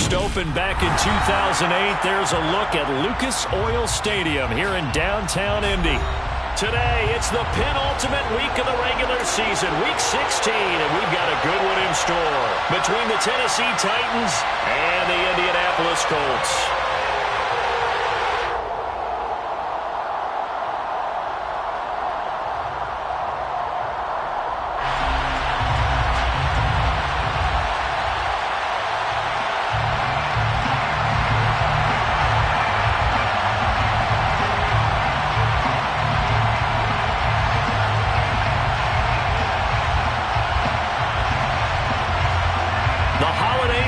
first opened back in 2008. There's a look at Lucas Oil Stadium here in downtown Indy. Today, it's the penultimate week of the regular season, week 16, and we've got a good one in store between the Tennessee Titans and the Indianapolis Colts.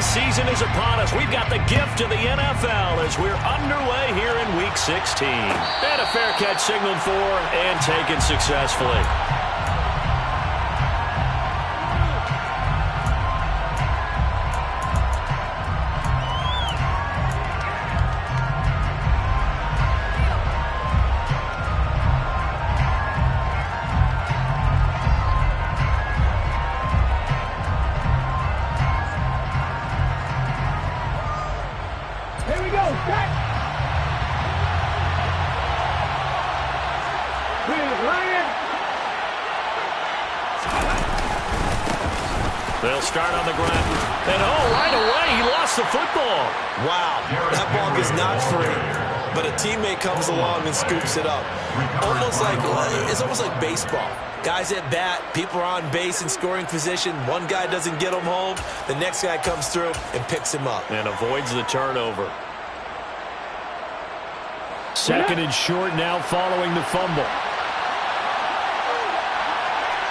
Season is upon us. We've got the gift of the NFL as we're underway here in Week 16. And a fair catch signaled for and taken successfully. They'll start on the ground. And right away, he lost the football. Wow, that ball is not free. But a teammate comes along and scoops it up. It's almost like baseball. Guys at bat, people are on base in scoring position. One guy doesn't get him home. The next guy comes through and picks him up. And avoids the turnover. Second and short now following the fumble.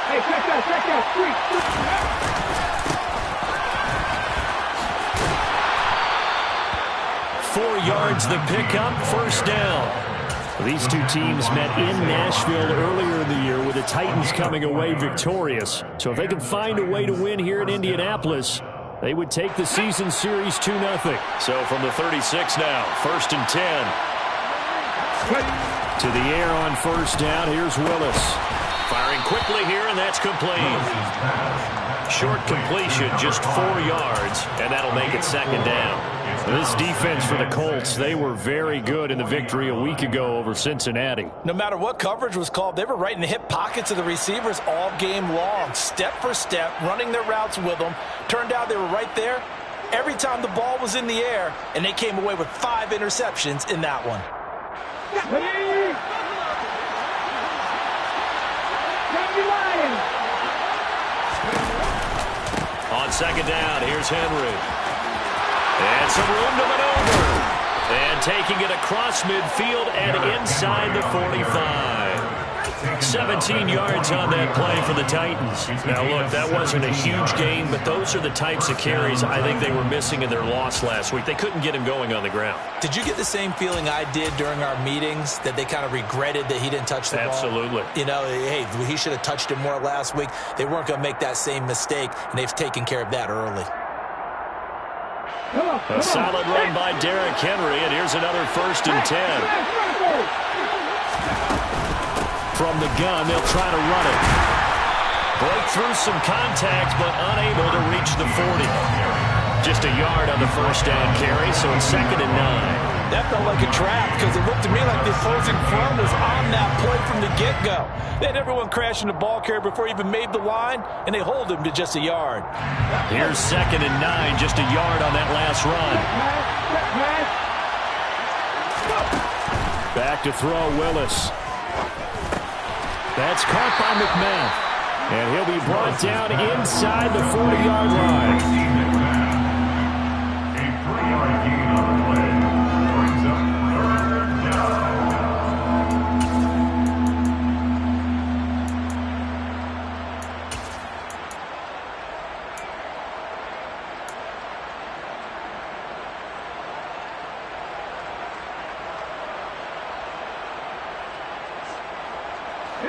Hey, check that. 4 yards the pickup, first down. These two teams met in Nashville earlier in the year with the Titans coming away victorious. So if they can find a way to win here in Indianapolis, they would take the season series 2-0. So from the 36 now, first and 10. To the air on first down, here's Willis. Firing quickly here, and that's complete. Short completion, just 4 yards, and that'll make it second down. This defense for the Colts, they were very good in the victory a week ago over Cincinnati. No matter what coverage was called, they were right in the hip pockets of the receivers all game long, step for step, running their routes with them. Turned out they were right there every time the ball was in the air, and they came away with 5 interceptions in that one. On second down, here's Henry. And some room to maneuver. And taking it across midfield and inside the 45. 17 yards on that play for the Titans. Now, look, that wasn't a huge gain, but those are the types of carries I think they were missing in their loss last week. They couldn't get him going on the ground. Did you get the same feeling I did during our meetings, that they kind of regretted that he didn't touch the ball? Absolutely. You know, hey, he should have touched it more last week. They weren't going to make that same mistake, and they've taken care of that early. A solid run by Derrick Henry, and here's another first and 10. From the gun, they'll try to run it. Break through some contact, but unable to reach the 40. Just a yard on the first down carry, so it's second and 9. That felt like a trap because it looked to me like the opposing front was on that play from the get-go. They had everyone crashing the ball carrier before he even made the line, and they hold him to just a yard. Here's second and 9, just a yard on that last run. Back to throw, Willis. That's caught by McMahon. And he'll be brought down inside the 40-yard line.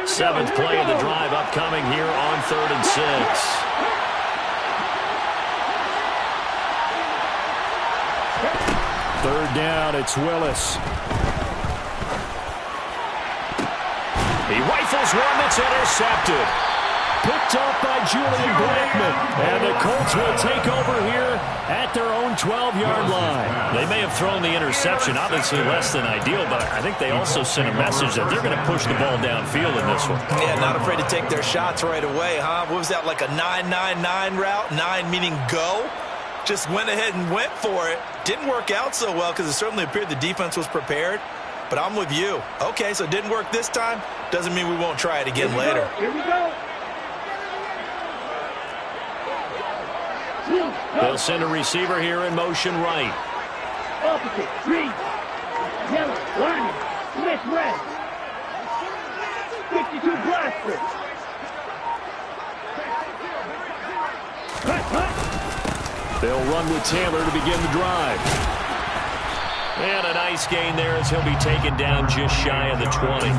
Seventh play of the drive upcoming here on 3rd and 6. Third down, it's Willis. He rifles one that's intercepted. picked off by Julian Blackmon. And the Colts will take over here at their own 12-yard line. They may have thrown the interception, obviously less than ideal, but I think they also sent a message that they're going to push the ball downfield in this one. Yeah, not afraid to take their shots right away, huh? What was that, like a 9-9-9 route? 9 meaning go? Just went ahead and went for it. Didn't work out so well because it certainly appeared the defense was prepared. But I'm with you. Okay, so it didn't work this time. Doesn't mean we won't try it again later. Here we go. They'll send a receiver here in motion right. Opposite, green, yellow, lining, Smith red. 52 blaster. They'll run with Taylor to begin the drive. And a nice gain there as he'll be taken down just shy of the 20.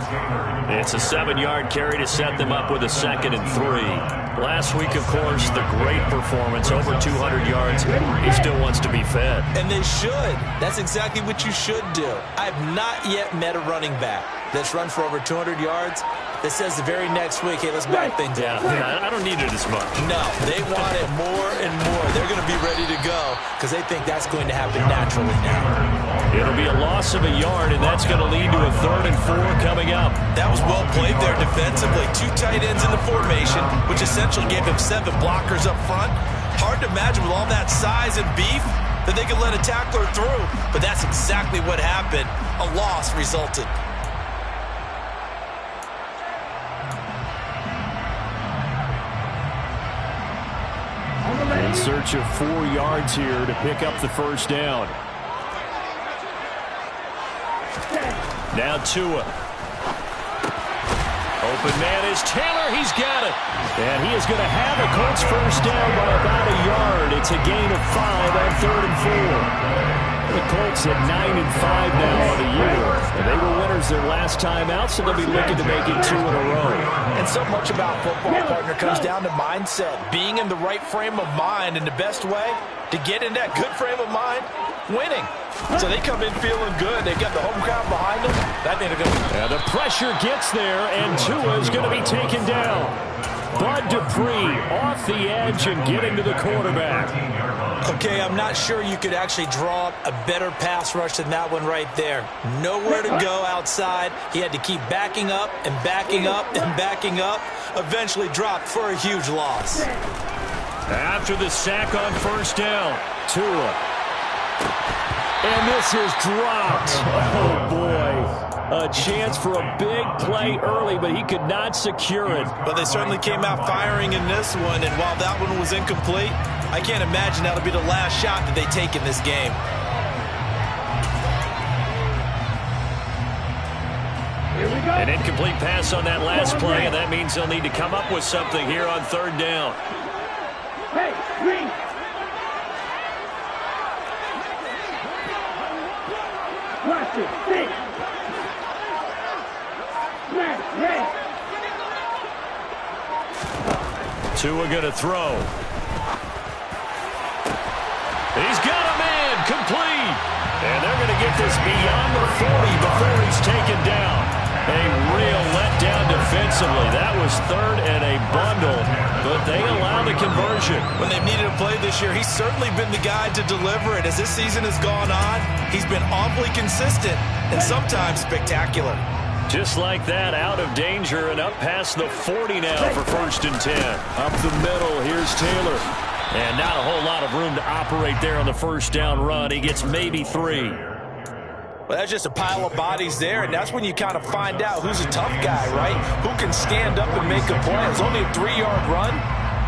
It's a 7-yard carry to set them up with a 2nd and 3. Last week, of course, the great performance, over 200 yards. He still wants to be fed. And they should. That's exactly what you should do. I have not yet met a running back that's run for over 200 yards that says the very next week, hey, let's back things up. Yeah, I don't need it as much. No, they want it more and more. They're going to be ready to go because they think that's going to happen naturally now. It'll be a loss of a yard, and that's going to lead to a 3rd and 4 coming up. That was well played there defensively. 2 tight ends in the formation, which essentially gave him 7 blockers up front. Hard to imagine with all that size and beef that they could let a tackler through, but that's exactly what happened. A loss resulted. In search of 4 yards here to pick up the first down. Now Tua. Open man is Taylor. He's got it. And he is going to have a Colts first down by about a yard. It's a gain of 5 on 3rd and 4. The Colts at 9-5 now on the year. And they were winners their last time out, so they'll be looking to make it 2 in a row. And so much about football, partner, comes down to mindset. Being in the right frame of mind, and the best way to get in that good frame of mind, winning. So they come in feeling good. They've got the home crowd behind them. I think they're going to. And the pressure gets there, and Tua is going to be taken down. Bud Dupree off the edge and getting to the quarterback. Okay, I'm not sure you could actually draw up a better pass rush than that one right there. Nowhere to go outside. He had to keep backing up and backing up and backing up. Eventually dropped for a huge loss. After the sack on first down, Tua. And this is dropped. Oh, boy. A chance for a big play early, but he could not secure it. But they certainly came out firing in this one, and while that one was incomplete, I can't imagine that'll be the last shot that they take in this game. An incomplete pass on that last play, and that means they'll need to come up with something here on 3rd down. Hey, green. Watch it, six. Smash, red. Tua going to throw. He's got a man, complete. And they're going to get this beyond the 40 before he's taken down. A real letdown defensively. That was 3rd and a bundle, but they allow the conversion. When they've needed a play this year, he's certainly been the guy to deliver it. As this season has gone on, he's been awfully consistent and sometimes spectacular. Just like that, out of danger and up past the 40 now for 1st and 10. Up the middle, here's Taylor. And not a whole lot of room to operate there on the first down run. He gets maybe 3. Well, that's just a pile of bodies there, and that's when you kind of find out who's a tough guy, right? Who can stand up and make a play. It's only a 3-yard run,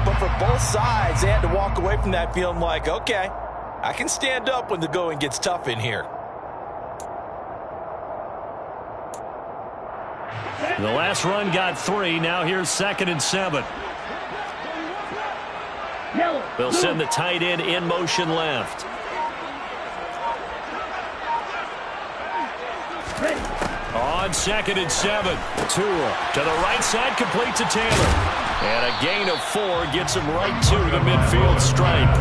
but for both sides, they had to walk away from that feeling like, okay, I can stand up when the going gets tough in here. The last run got 3. Now here's 2nd and 7. They'll send the tight end in motion left. On 2nd and 7. Tua to the right side, complete to Taylor. And a gain of 4 gets him right to the midfield stripe.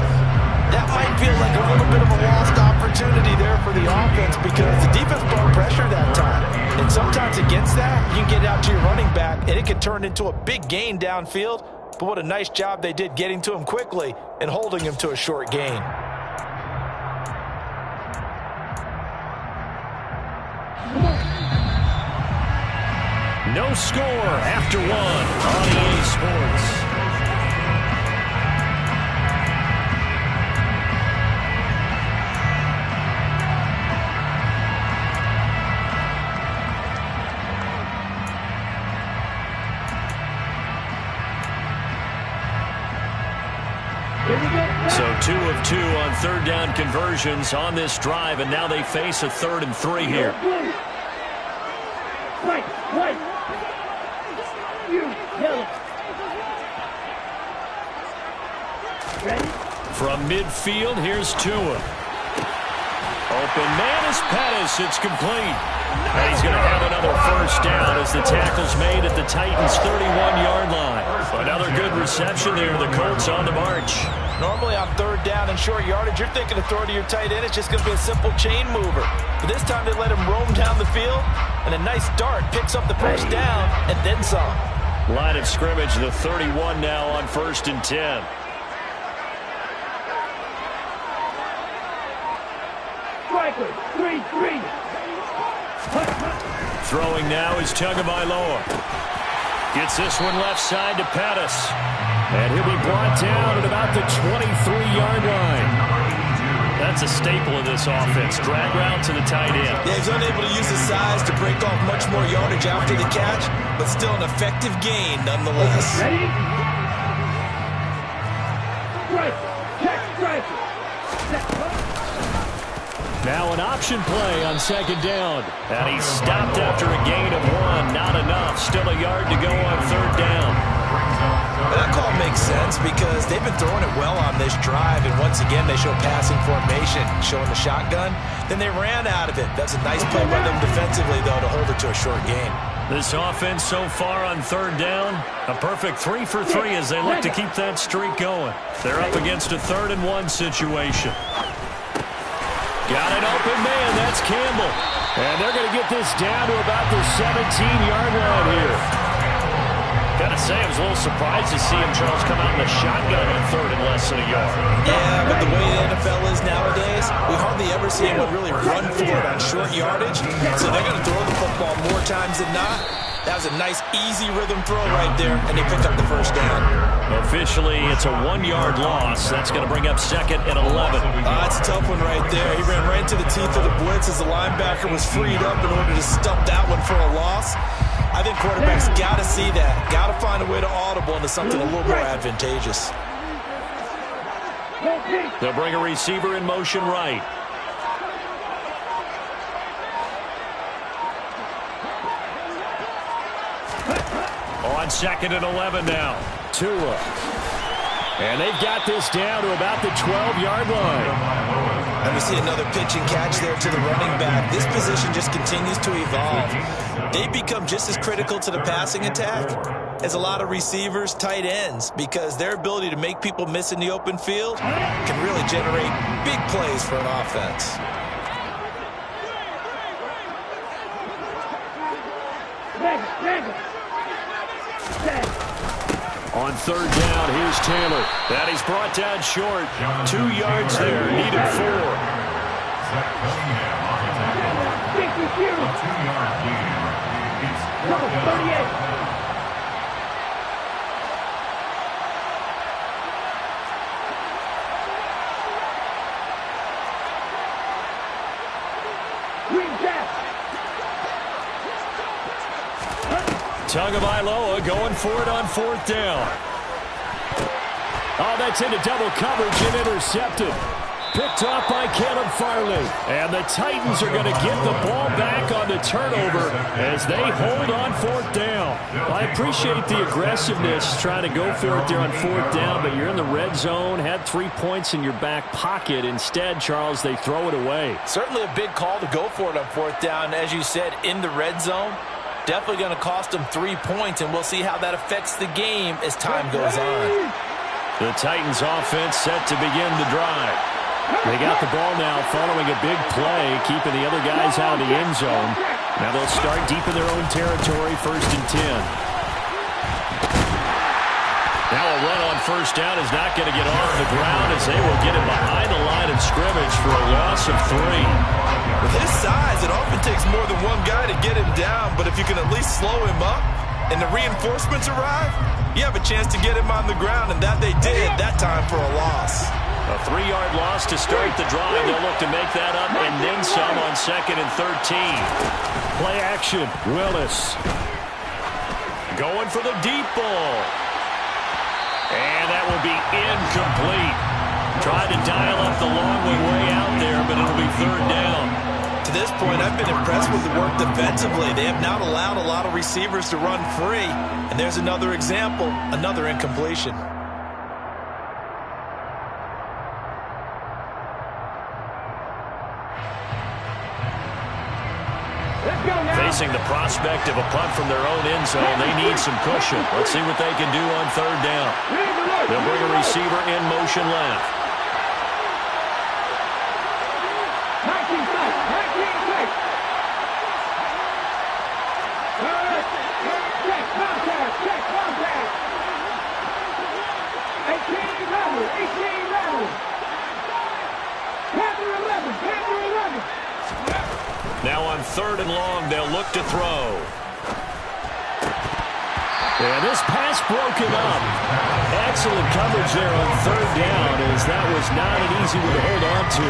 That might feel like a little bit of a lost opportunity there for the offense because the defense brought pressure that time. And sometimes against that, you can get out to your running back, and it can turn into a big gain downfield but what a nice job they did getting to him quickly and holding him to a short gain. No score after one on EA Sports. So 2 of 2 on third down conversions on this drive, and now they face a 3rd and 3 here. White. You, yellow. Ready? From midfield, here's Tua. Open man is Pettis. It's complete. And he's going to have another first down as the tackle's made at the Titans' 31-yard line. Another good reception there. The Colts on the march. Normally on third down and short yardage, you're thinking to throw to your tight end. It's just going to be a simple chain mover. But this time they let him roam down the field, and a nice dart picks up the first down and then some. Line of scrimmage, the 31 now on 1st and 10. Striker, 3-3. Throwing now is Tagovailoa. Gets this one left side to Pettis. And he'll be brought down at about the 23-yard line. That's a staple of this offense. Drag route to the tight end. Yeah, he's unable to use his size to break off much more yardage after the catch, but still an effective gain nonetheless. Ready? Strike. Check striker. Now an option play on 2nd down. And he's stopped after a gain of 1. Not enough. Still a yard to go on 3rd down. That call makes sense because they've been throwing it well on this drive, and once again they show passing formation, showing the shotgun. Then they ran out of it. That's a nice play by them defensively, though, to hold it to a short gain. This offense so far on 3rd down, a perfect 3 for 3 as they look to keep that streak going. They're up against a 3rd and 1 situation. Got an open man. That's Campbell. And they're going to get this down to about the 17-yard line here. Gotta say, I was a little surprised to see him, Charles, come out in the shotgun on 3rd and less than a yard. Yeah, but the way the NFL is nowadays, we hardly ever see anyone really run for it on short yardage. So they're going to throw the football more times than not. That was a nice, easy rhythm throw right there, and they pick up the first down. Officially, it's a 1-yard loss. That's going to bring up 2nd and 11. That's a tough one right there. He ran right into the teeth of the blitz as the linebacker was freed up in order to stump that one for a loss. I think quarterbacks got to see that. Got to find a way to audible into something a little more advantageous. They'll bring a receiver in motion right. On 2nd and 11 now. Tua. And they've got this down to about the 12-yard line. And we see another pitch and catch there to the running back. This position just continues to evolve. They become just as critical to the passing attack as a lot of receivers, tight ends, because their ability to make people miss in the open field can really generate big plays for an offense. On 3rd down, here's Taylor. That he's brought down short. 2 yards there, needed 4. Tagovailoa going for it on 4th down. Oh, that's into double coverage and intercepted. Picked off by Caleb Farley. And the Titans are going to get the ball back on the turnover as they hold on 4th down. I appreciate the aggressiveness trying to go for it there on 4th down, but you're in the red zone, had 3 points in your back pocket. Instead, Charles, they throw it away. Certainly a big call to go for it on 4th down. As you said, in the red zone. Definitely going to cost them 3 points, and we'll see how that affects the game as time goes on. The Titans offense set to begin the drive. They got the ball now following a big play, keeping the other guys out of the end zone. Now they'll start deep in their own territory, 1st and 10. Now a run on first down is not going to get off the ground as they will get him behind the line of scrimmage for a loss of 3. With his size, it often takes more than one guy to get him down, but if you can at least slow him up and the reinforcements arrive, you have a chance to get him on the ground, and that they did that time for a loss. A 3-yard loss to start the drive. They'll look to make that up and then some on 2nd and 13. Play action. Willis. Going for the deep ball. And that will be incomplete. Tried to dial up the long way out there, but it'll be 3rd down. To this point, I've been impressed with the work defensively. They have not allowed a lot of receivers to run free. And there's another example, another incompletion. Facing the prospect of a punt from their own end zone, they need some cushion. Let's see what they can do on 3rd down. They'll bring a receiver in motion left. Now on 3rd and long, they'll look to throw. And this pass broken up. Excellent coverage there on 3rd down, as that was not an easy one to hold on to.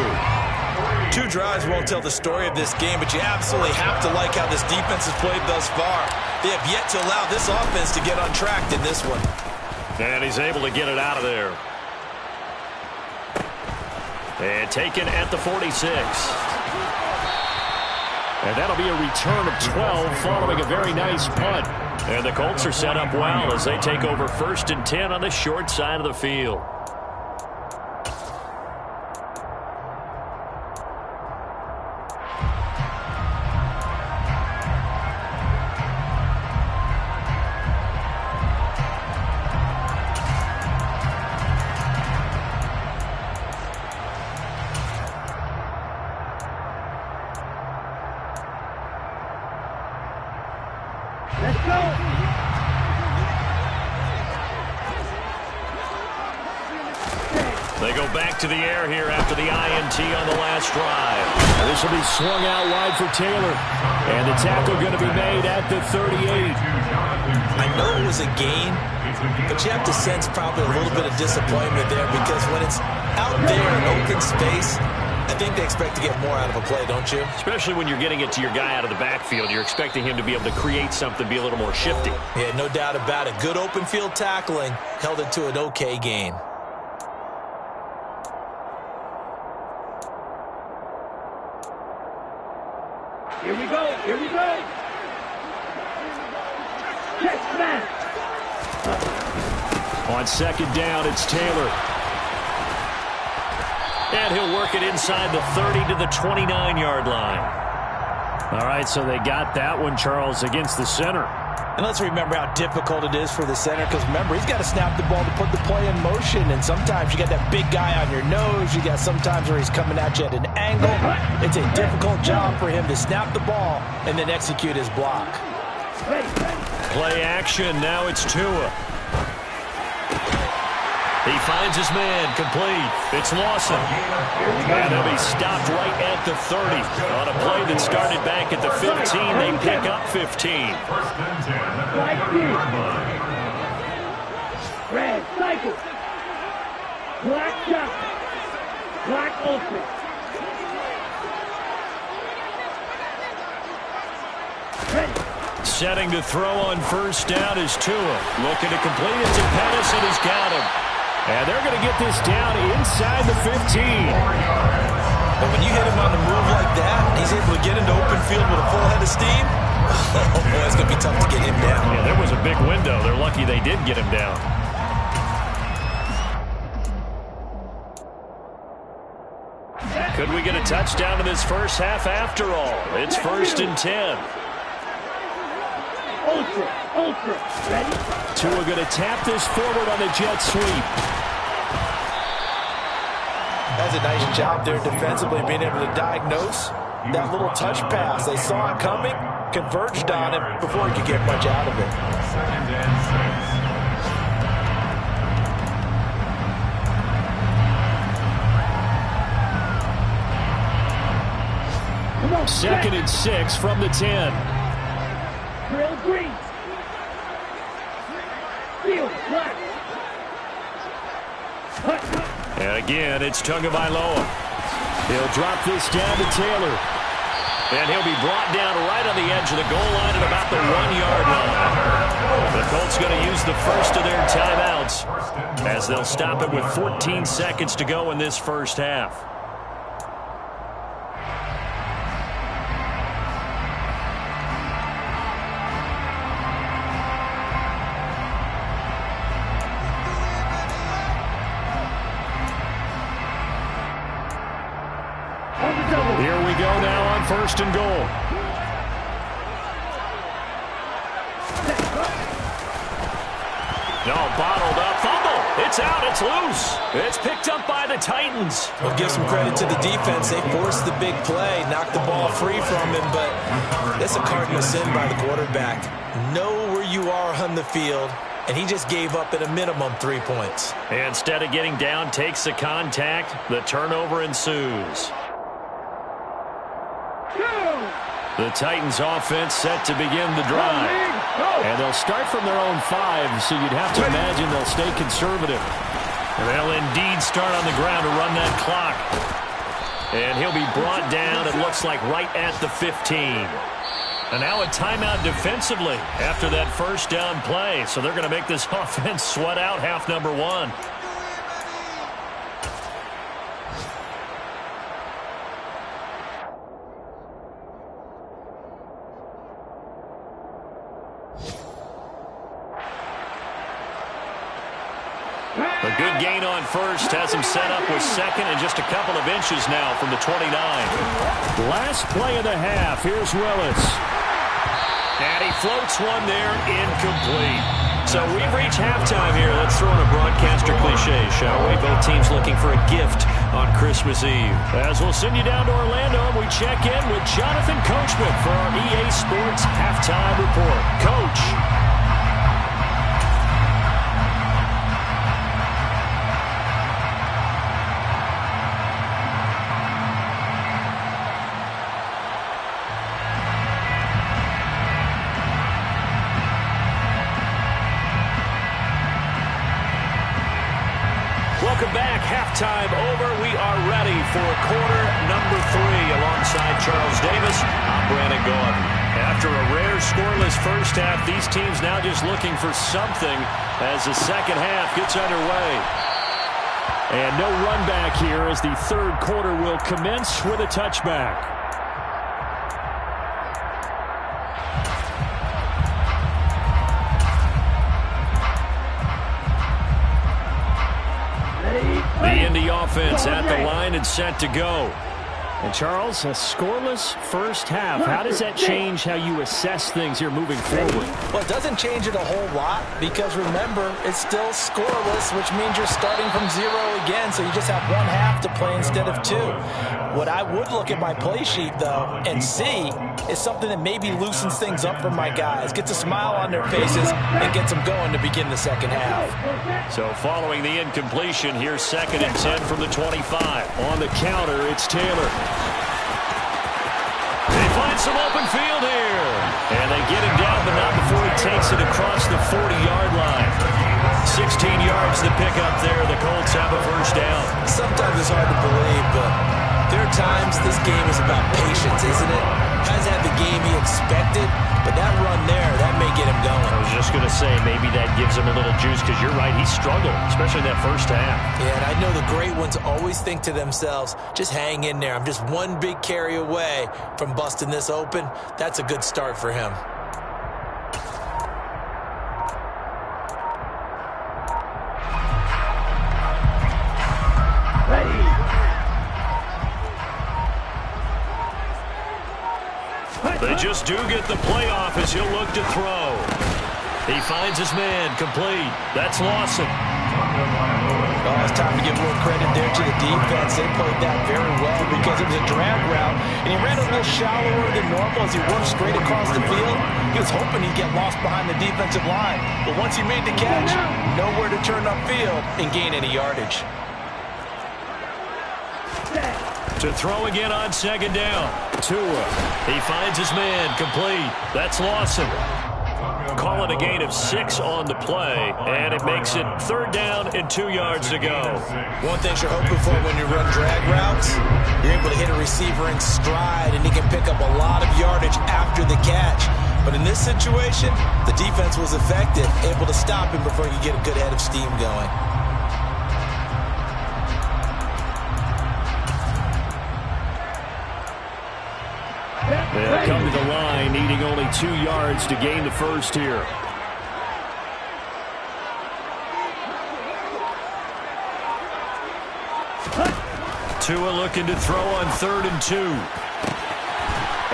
2 drives won't tell the story of this game, but you absolutely have to like how this defense has played thus far. They have yet to allow this offense to get untracked in this one. And he's able to get it out of there. And taken at the 46. And that'll be a return of 12 following a very nice punt. And the Colts are set up well as they take over 1st and 10 on the short side of the field. Let's go. They go back to the air here after the INT on the last drive. And this will be swung out wide for Taylor. And the tackle going to be made at the 38. I know it was a gain, but you have to sense probably a little bit of disappointment there, because when it's out there in open space, I think they expect to get more out of a play, don't you? Especially when you're getting it to your guy out of the backfield. You're expecting him to be able to create something, be a little more shifty. Yeah, no doubt about it. Good open field tackling held it to an okay gain. Here we go. Here we go. Check smash. On 2nd down, it's Taylor. And he'll work it inside the 30 to the 29-yard line. All right, so they got that one, Charles, against the center. And let's remember how difficult it is for the center, because remember, he's got to snap the ball to put the play in motion, and sometimes you got that big guy on your nose. You got sometimes where he's coming at you at an angle. It's a difficult job for him to snap the ball and then execute his block. Play action. Now it's Tua. He finds his man, complete. It's Lawson. And he'll be stopped right at the 30. On a play that started back at the 15, they pick up 15. Red, cycle. Black shot. Black open. Ready. Setting to throw on 1st down is Tua. Looking to complete it to Pettis, and he's got him. And they're going to get this down inside the 15. But when you hit him on the move like that, he's able to get into open field with a full head of steam. Oh, boy, it's going to be tough to get him down. Yeah, there was a big window. They're lucky they did get him down. Could we get a touchdown in this first half after all? It's 1st and 10. Ultra. Ready? Tua going to tap this forward on the jet sweep. That's a nice job there defensively, being able to diagnose that little touch pass. They saw it coming, converged on it before he could get much out of it. 2nd and 6 from the 10. Drill green. Field black. And again, it's Tagovailoa. He'll drop this down to Taylor. And he'll be brought down right on the edge of the goal line at about the 1-yard line. The Colts going to use the first of their timeouts as they'll stop it with 14 seconds to go in this first half. Here we go now on 1st and goal. No, bottled up. Fumble. It's out. It's loose. It's picked up by the Titans. We'll give some credit to the defense. They forced the big play, knocked the ball free from him, but that's a cardinal sin by the quarterback. Know where you are on the field, and he just gave up at a minimum 3 points. Instead of getting down, takes the contact. The turnover ensues. The Titans offense set to begin the drive. And they'll start from their own 5, so you'd have to imagine they'll stay conservative. And they'll indeed start on the ground to run that clock. And he'll be brought down, it looks like, right at the 15. And now a timeout defensively after that first down play. So they're going to make this offense sweat out half number 1. A good gain on first has him set up with 2nd and just a couple of inches now from the 29. Last play of the half. Here's Willis. And he floats one there, incomplete. So we've reached halftime here. Let's throw in a broadcaster cliche, shall we? Both teams looking for a gift on Christmas Eve. As we'll send you down to Orlando, we check in with Jonathan Coachman for our EA Sports Halftime Report. Coach. Welcome back. Halftime over. We are ready for quarter number 3. Alongside Charles Davis, I'm Brandon Gordon. After a rare scoreless first half, these teams now just looking for something as the second half gets underway. And no run back here as the third quarter will commence with a touchback. The Indy offense at the line and set to go. And Charles, a scoreless first half. How does that change how you assess things here moving forward? Well, it doesn't change it a whole lot because, remember, it's still scoreless, which means you're starting from 0 again, so you just have 1 half to play instead of 2. What I would look at my play sheet, though, and see is something that maybe loosens things up for my guys, gets a smile on their faces, and gets them going to begin the second half. So following the incompletion, here's 2nd and 10 from the 25. On the counter, it's Taylor. They find some open field here. And they get him down, but not before he takes it across the 40-yard line. 16 yards to pick up there. The Colts have a first down. Sometimes it's hard to believe, but there are times this game is about patience, isn't it? Guys have the game he expected, but that run there, that may get him going. I was just going to say, maybe that gives him a little juice because you're right, he struggled, especially in that first half. Yeah, and I know the great ones always think to themselves, just hang in there. I'm just one big carry away from busting this open. That's a good start for him. They just do get the playoff as he'll look to throw. He finds his man, complete. That's Lawson. Oh, it's time to give more credit there to the defense. They played that very well because it was a drag route, and he ran a little shallower than normal as he worked straight across the field. He was hoping he'd get lost behind the defensive line, but once he made the catch, nowhere to turn upfield and gain any yardage. To throw again on second down. Tua. He finds his man. Complete. That's Lawson. Call it a gain of 6 on the play, and it makes it 3rd down and 2 yards to go. One thing you're hoping for when you run drag routes, you're able to hit a receiver in stride, and he can pick up a lot of yardage after the catch. But in this situation, the defense was effective, able to stop him before he could get a good head of steam going. They'll come to the line, needing only 2 yards to gain the first here. Tua looking to throw on 3rd and 2.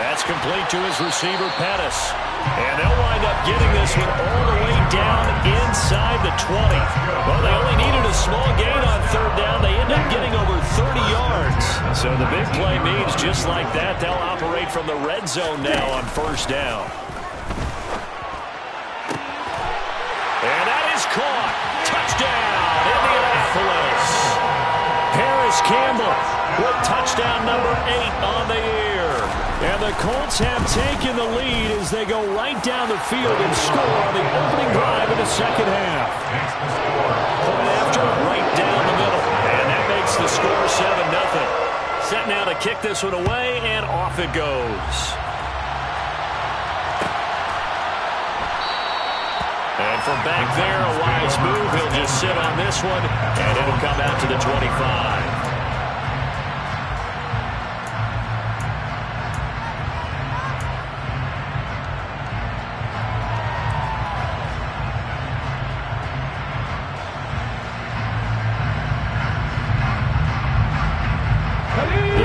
That's complete to his receiver, Pettis. And they'll wind up getting this one all the way down inside the 20. Well, they only needed a small gain on 3rd down. They end up getting over 30 yards. So the big play means just like that, they'll operate from the red zone now on 1st down. And that is caught. Touchdown, Indianapolis. Paris Campbell with touchdown number 8 on the year. And the Colts have taken the lead as they go right down the field and score on the opening drive of the second half. Point after, right down the middle. And that makes the score 7-0. Set now to kick this one away, and off it goes. And from back there, a wise move. He'll just sit on this one, and it'll come out to the 25.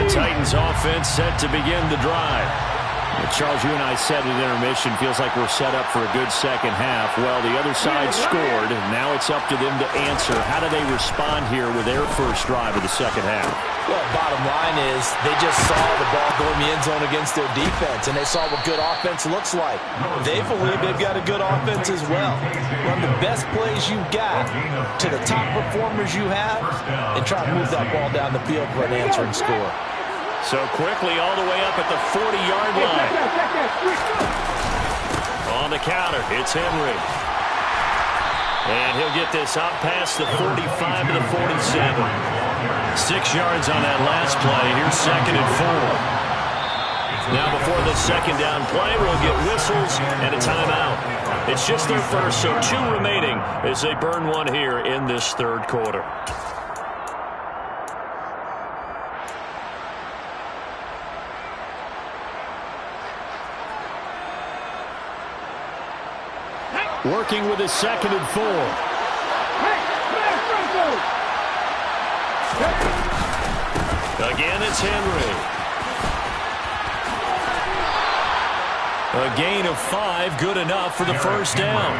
Titans offense set to begin the drive. Charles, you and I said at intermission, feels like we're set up for a good second half. Well, the other side scored. Now it's up to them to answer. How do they respond here with their first drive of the second half? Well, bottom line is they just saw the ball go in the end zone against their defense, and they saw what good offense looks like. They believe they've got a good offense as well. Run the best plays you've got to the top performers you have, and try to move that ball down the field for an answering score. So quickly all the way up at the 40-yard line. On the counter, it's Henry. And he'll get this out past the 45 to the 47. 6 yards on that last play. Here's 2nd and 4. Now before the second down play, we'll get whistles and a timeout. It's just their first, so 2 remaining as they burn one here in this 3rd quarter. Working with his 2nd and 4. Again, it's Henry. A gain of 5, good enough for the first down.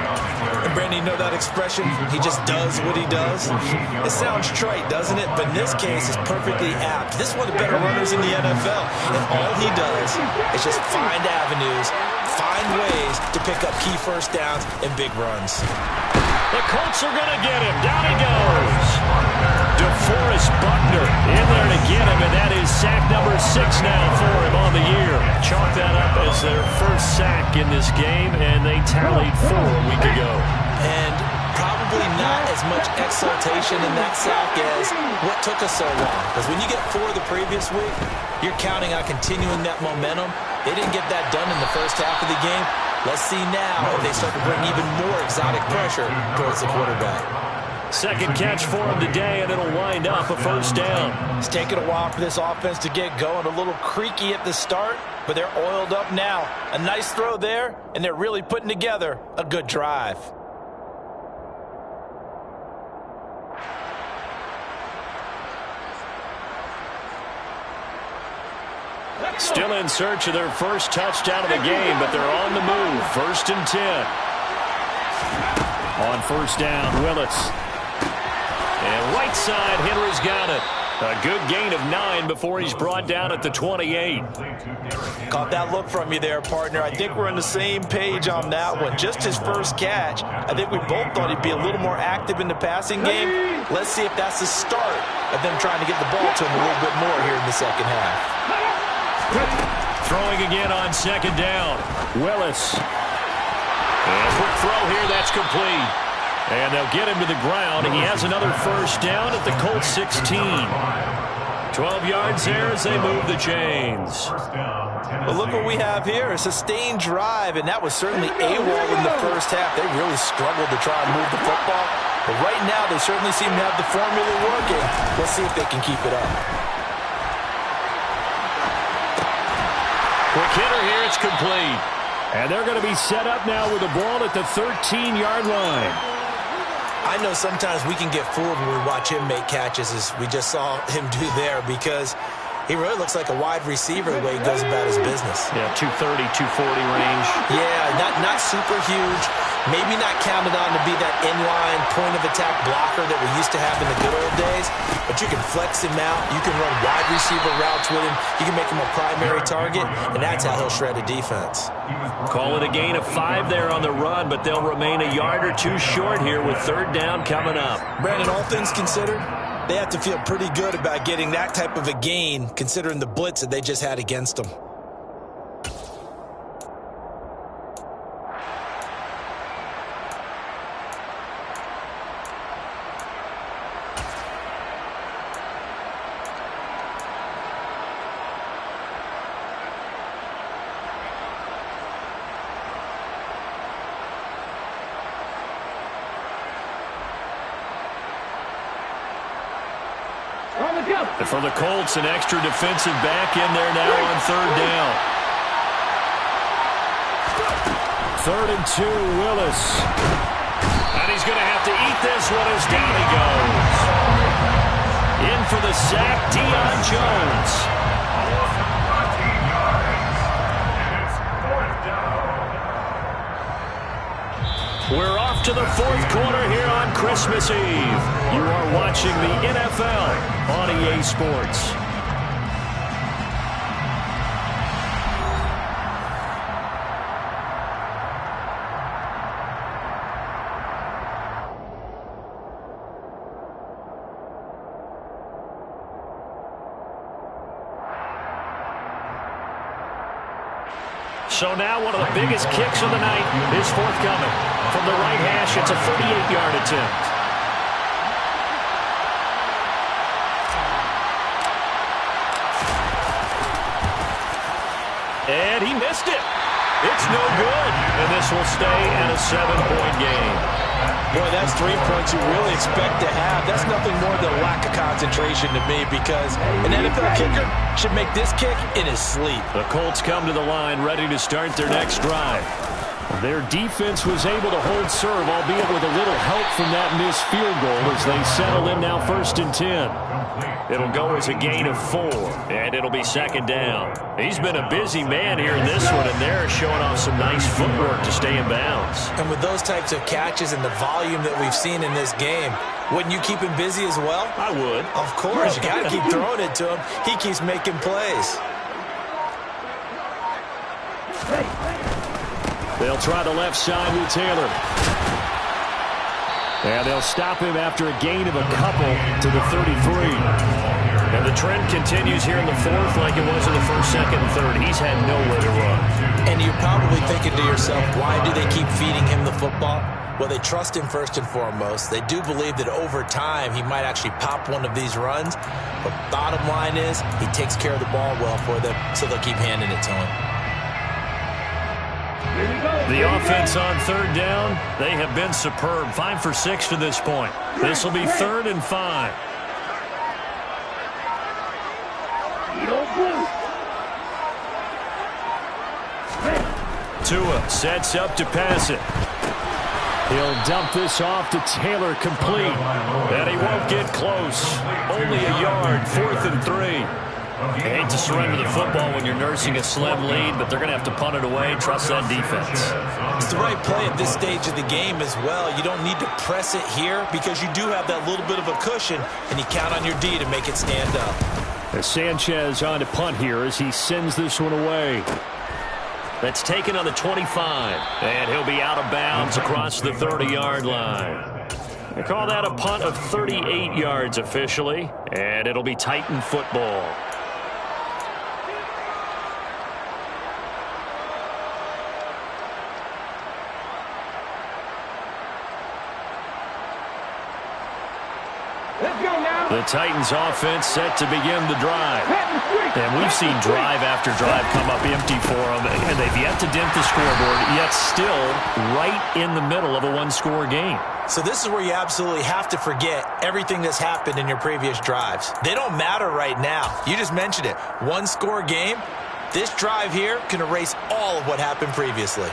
And Brandon, you know that expression, he just does what he does? It sounds trite, doesn't it? But in this case, it's perfectly apt. This is one of the better runners in the NFL. And all he does is just find avenues, find ways to pick up key first downs and big runs. The Colts are going to get him. Down he goes. DeForest Buckner in there to get him, and that is sack number 6 now for him on the year. Chalk that up as their first sack in this game, and they tallied 4 a week ago. And probably not as much exultation in that sack as what took us so long. Because when you get 4 the previous week, you're counting on continuing that momentum. They didn't get that done in the first half of the game. Let's see now if they start to bring even more exotic pressure towards the quarterback. Second catch for him today, and it'll wind up a first down. It's taken a while for this offense to get going. A little creaky at the start, but they're oiled up now. A nice throw there, and they're really putting together a good drive. Still in search of their first touchdown of the game, but they're on the move. 1st and 10. On first down, Willis. And right side, Henry's got it. A good gain of 9 before he's brought down at the 28. Caught that look from you there, partner. I think we're on the same page on that one. Just his first catch. I think we both thought he'd be a little more active in the passing game. Let's see if that's the start of them trying to get the ball to him a little bit more here in the second half. Throwing again on second down. Willis. And quick throw here, that's complete. And they'll get him to the ground. He has another first down at the Colts 16. 12 yards there as they move the chains. Well, look what we have here. A sustained drive, and that was certainly AWOL in the first half. They really struggled to try and move the football. But right now, they certainly seem to have the formula working. Let's see if they can keep it up. Quick hitter here, it's complete. And they're going to be set up now with the ball at the 13-yard line. I know sometimes we can get fooled when we watch him make catches, as we just saw him do there, because he really looks like a wide receiver the way he goes about his business. Yeah, 230, 240 range. Yeah, not super huge. Maybe not counted on to be that inline point-of-attack blocker that we used to have in the good old days, but you can flex him out. You can run wide receiver routes with him. You can make him a primary target, and that's how he'll shred a defense. Call it a gain of 5 there on the run, but they'll remain a yard or two short here with third down coming up. Brandon, all things considered, they have to feel pretty good about getting that type of a gain, considering the blitz that they just had against them. And for the Colts, an extra defensive back in there now on third down. 3rd and 2, Willis. And he's going to have to eat this one as down he goes. In for the sack, Deion Jones. We're off to the 4th quarter here on Christmas Eve. You are watching the NFL on EA Sports. So now one of the biggest kicks of the night is forthcoming. From the right hash, it's a 38-yard attempt. And he missed it. It's no good. And this will stay at a 7-point game. Boy, that's 3 points you really expect to have. That's nothing more than a lack of concentration to me, because an NFL kicker should make this kick in his sleep. The Colts come to the line ready to start their next drive. Their defense was able to hold serve, albeit with a little help from that missed field goal as they settle in now 1st and 10. It'll go as a gain of 4, and it'll be 2nd down. He's been a busy man here in this one, and they're showing off some nice footwork to stay in bounds. And with those types of catches and the volume that we've seen in this game, wouldn't you keep him busy as well? I would. Of course. You got to keep throwing it to him. He keeps making plays. They'll try the left side with Taylor. And they'll stop him after a gain of a couple to the 33. And the trend continues here in the 4th like it was in the 1st, 2nd, and 3rd. He's had nowhere to run. And you're probably thinking to yourself, why do they keep feeding him the football? Well, they trust him first and foremost. They do believe that over time he might actually pop one of these runs. But bottom line is he takes care of the ball well for them, so they'll keep handing it to him. The offense on 3rd down, they have been superb. 5 for 6 to this point. This will be 3rd and 5. Tua sets up to pass it. He'll dump this off to Taylor, complete. And he won't get close. Only a yard, 4th and 3. You hate to surrender the football when you're nursing a slim lead, but they're going to have to punt it away. Trust that defense. It's the right play at this stage of the game as well. You don't need to press it here because you do have that little bit of a cushion, and you count on your D to make it stand up. As Sanchez on to punt here as he sends this one away. That's taken on the 25, and he'll be out of bounds across the 30-yard line. They call that a punt of 38 yards officially, and it'll be Titan football. The Titans offense set to begin the drive. And we've seen drive after drive come up empty for them, and they've yet to dent the scoreboard, yet still right in the middle of a one-score game. So this is where you absolutely have to forget everything that's happened in your previous drives. They don't matter right now. You just mentioned it. One-score game. This drive here can erase all of what happened previously.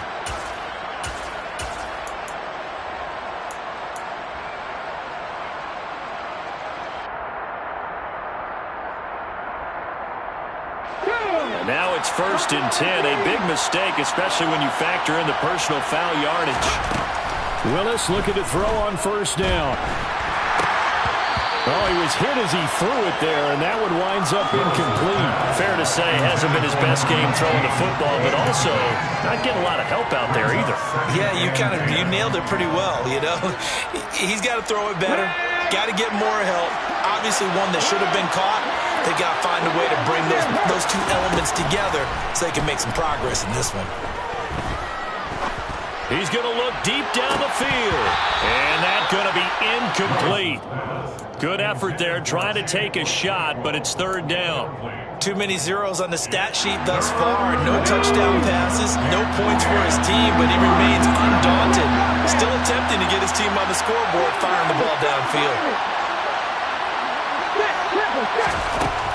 Now it's 1st and 10. A big mistake, especially when you factor in the personal foul yardage. Willis looking to throw on 1st down. Oh, he was hit as he threw it there, and that one winds up incomplete. Fair to say, hasn't been his best game throwing the football, but also not getting a lot of help out there either. Yeah, you nailed it pretty well, you know. He's got to throw it better. Got to get more help. Obviously one that should have been caught. They got to find a way to bring those two elements together so they can make some progress in this one. He's going to look deep down the field. And that's going to be incomplete. Good effort there trying to take a shot, but it's 3rd down. Too many zeros on the stat sheet thus far. No touchdown passes, no points for his team, but he remains undaunted. Still attempting to get his team on the scoreboard, firing the ball downfield.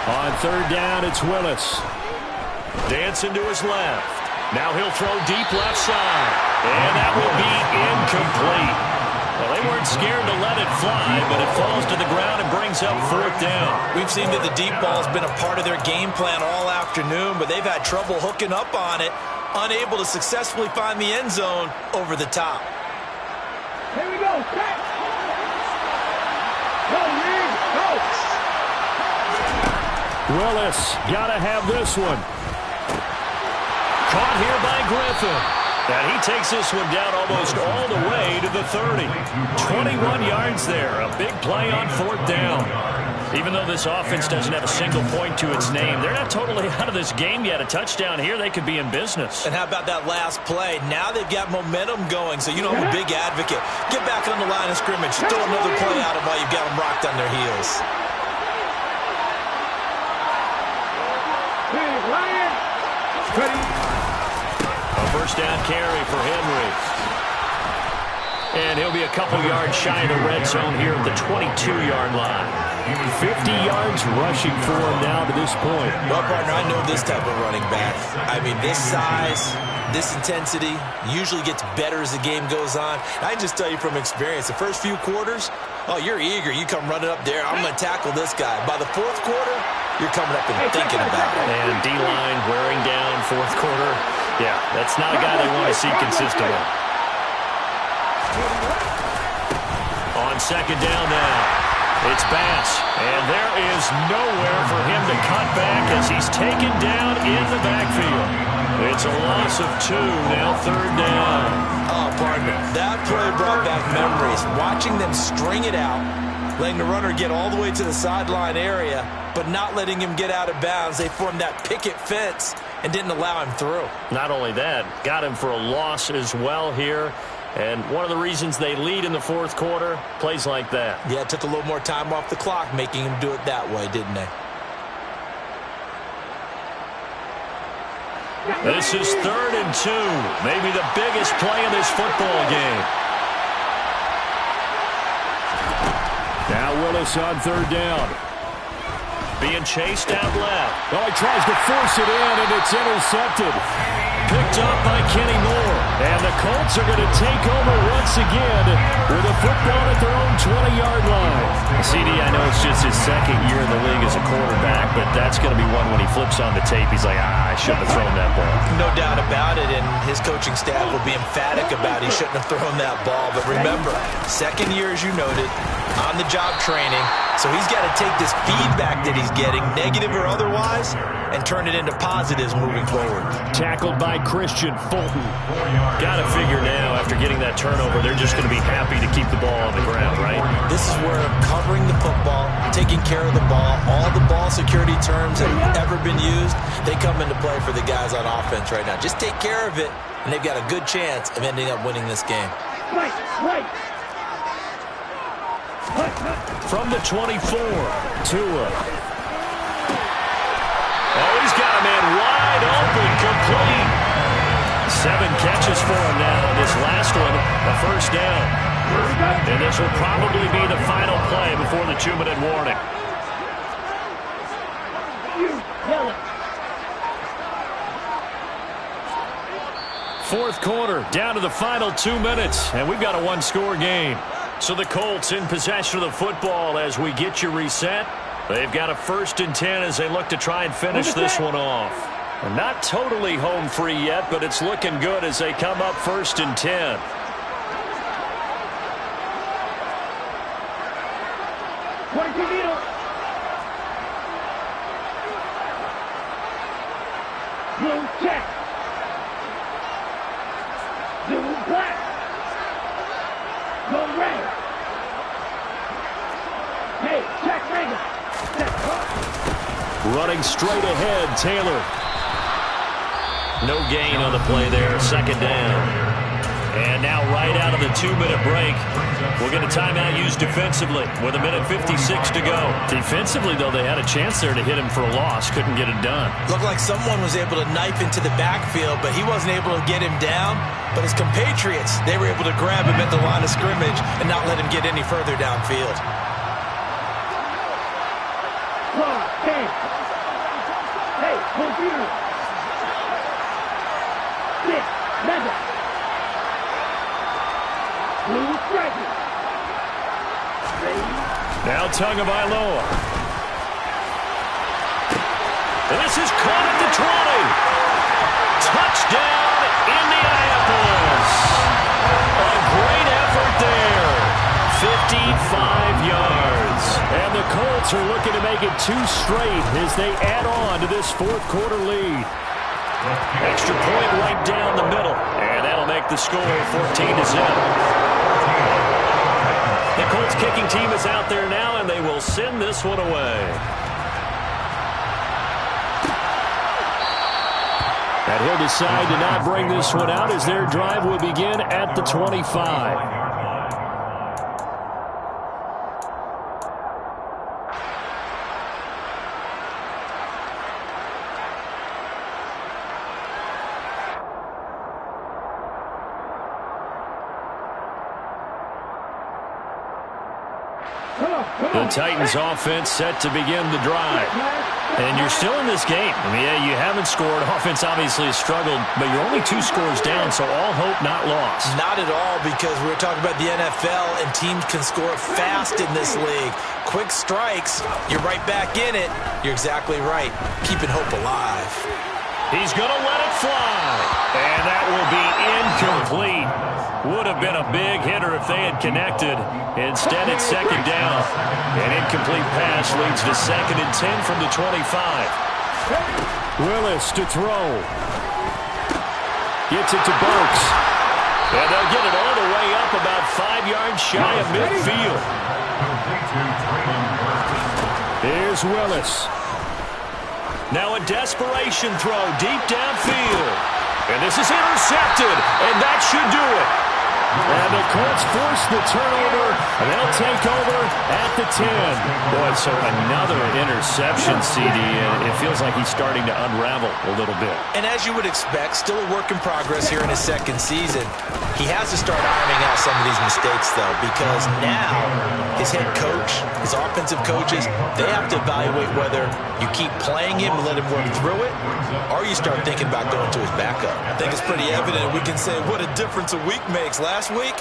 On 3rd down, it's Willis. Dancing to his left. Now he'll throw deep left side. And that will be incomplete. Well, they weren't scared to let it fly, but it falls to the ground and brings up 4th down. We've seen that the deep ball has been a part of their game plan all afternoon, but they've had trouble hooking up on it, unable to successfully find the end zone over the top. Here we go, set. Go, man, go. Willis, gotta have this one. Caught here by Griffin. And he takes this one down almost all the way to the 30. 21 yards there. A big play on 4th down. Even though this offense doesn't have a single point to its name, they're not totally out of this game yet. A touchdown here, they could be in business. And how about that last play? Now they've got momentum going, so you know I'm a big advocate. Get back on the line of scrimmage. Throw another play out of while you've got them rocked on their heels. A 1st down carry for Henry. And he'll be a couple yards shy of the red zone here at the 22-yard line. 50 yards rushing for him now to this point. Well, partner, I know this type of running back. I mean, this size, this intensity usually gets better as the game goes on. I can just tell you from experience, the first few quarters, oh, you're eager. You come running up there. I'm going to tackle this guy. By the 4th quarter, you're coming up and thinking about it. And D-line wearing down 4th quarter. Yeah, that's not a guy they want to see consistently. On 2nd down now, it's Bass. And there is nowhere for him to cut back as he's taken down in the backfield. It's a loss of 2, now 3rd down. Oh, partner, that play brought back memories. Watching them string it out, letting the runner get all the way to the sideline area, but not letting him get out of bounds. They formed that picket fence and didn't allow him through. Not only that, got him for a loss as well here. And one of the reasons they lead in the 4th quarter, plays like that. Yeah, it took a little more time off the clock, making him do it that way, didn't they? This is 3rd and 2. Maybe the biggest play in this football game. Now Willis on 3rd down. Being chased out left. Oh, he tries to force it in, and it's intercepted. Picked up by Kenny Moore. And the Colts are going to take over once again with a football at their own 20-yard line. CD, I know it's just his 2nd year in the league as a quarterback, but that's going to be one when he flips on the tape. He's like, I shouldn't have thrown that ball. No doubt about it, and his coaching staff will be emphatic about he shouldn't have thrown that ball. But remember, second year, as you noted, on-the-job training, so he's got to take this feedback that he's getting, negative or otherwise, and turn it into positives moving forward. Tackled by Christian Fulton. Got to figure now, after getting that turnover, they're just going to be happy to keep the ball on the ground, right? This is where covering the football, taking care of the ball, all the ball security terms that have ever been used, they come into play for the guys on offense right now. Just take care of it, and they've got a good chance of ending up winning this game. From the 24, Tua. Oh, he's got a man wide open, complete. 7 catches for him now. This last one, a first down. And this will probably be the final play before the 2-minute warning. Fourth quarter, down to the final 2 minutes, and we've got a one-score game. So the Colts in possession of the football as we get you reset. They've got a 1st and 10 as they look to try and finish this one off. And not totally home free yet, but it's looking good as they come up 1st and 10. Blue check. Blue black. Go red. Hey, check red. Running straight ahead, Taylor. No gain on the play there, 2nd down. And now right out of the 2-minute break, we'll get a timeout used defensively with 1:56 to go. Defensively, though, they had a chance there to hit him for a loss. Couldn't get it done. Looked like someone was able to knife into the backfield, but he wasn't able to get him down. But his compatriots, they were able to grab him at the line of scrimmage and not let him get any further downfield. Hey, computer. Six, leather. Blue striker. Now Tagovailoa. And this is caught at the 20. Touchdown, Indianapolis. A great effort there. 55 yards. And the Colts are looking to make it 2 straight as they add on to this 4th quarter lead. Extra point right down the middle. And that'll make the score 14-0. The Colts kicking team is out there now, and they will send this one away. And he'll decide to not bring this one out as their drive will begin at the 25. The Titans offense set to begin the drive. And you're still in this game. I mean, yeah, you haven't scored. Offense obviously has struggled, but you're only 2 scores down, so all hope not lost. Not at all, because we're talking about the NFL, and teams can score fast in this league. Quick strikes, you're right back in it. You're exactly right. Keeping hope alive. He's going to let it fly. And that will be incomplete. Would have been a big hitter if they had connected. Instead, it's 2nd down. An incomplete pass leads to 2nd and 10 from the 25. Willis to throw. Gets it to Burks. And they'll get it all the way up about 5 yards shy of midfield. Here's Willis. Now a desperation throw deep downfield. And this is intercepted, and that should do it. And the Colts force the turnover, and they'll take over at the 10. Boy, so another interception, CD, and it feels like he's starting to unravel a little bit. And as you would expect, still a work in progress here in his 2nd season. He has to start ironing out some of these mistakes, though, because now his head coach, his offensive coaches, they have to evaluate whether you keep playing him and let him work through it, or you start thinking about going to his backup. I think it's pretty evident. We can say what a difference a week makes. Last week,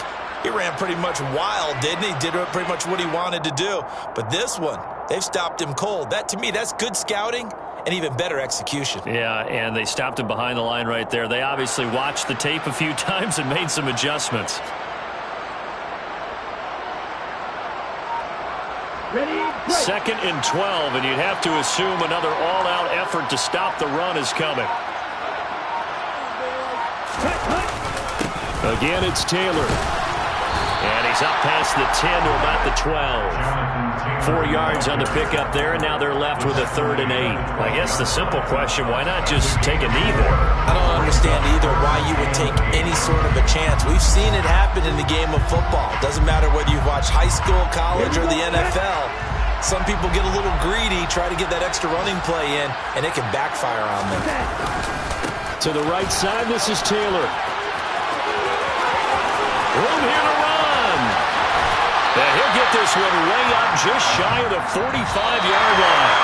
He ran pretty much wild, didn't he? Did pretty much what he wanted to do. But this one, they've stopped him cold. That, to me, that's good scouting and even better execution. Yeah, and they stopped him behind the line right there. They obviously watched the tape a few times and made some adjustments. Second and 12, and you'd have to assume another all-out effort to stop the run is coming. Again, it's Taylor. And he's up past the 10 to about the 12. 4 yards on the pickup there, and now they're left with a 3rd and 8. I guess the simple question, why not just take a knee there? I don't understand either why you would take any sort of a chance. We've seen it happen in the game of football. Doesn't matter whether you've watched high school, college, or the NFL. Some people get a little greedy, try to get that extra running play in, and it can backfire on them. To the right side, this is Taylor. Room here to run. And he'll get this one way up just shy of the 45-yard line.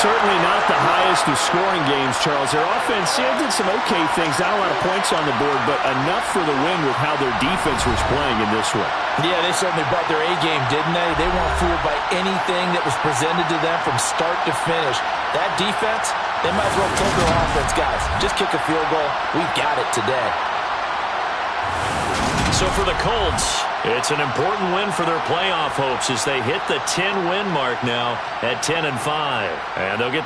Certainly not the highest of scoring games, Charles. Their offense did some okay things. Not a lot of points on the board, but enough for the win with how their defense was playing in this one. Yeah, they certainly brought their A-game, didn't they? They weren't fooled by anything that was presented to them from start to finish. That defense, they might as well have told their offense, guys, just kick a field goal. We've got it today. So for the Colts, it's an important win for their playoff hopes as they hit the 10-win mark now at 10-5. And they'll get to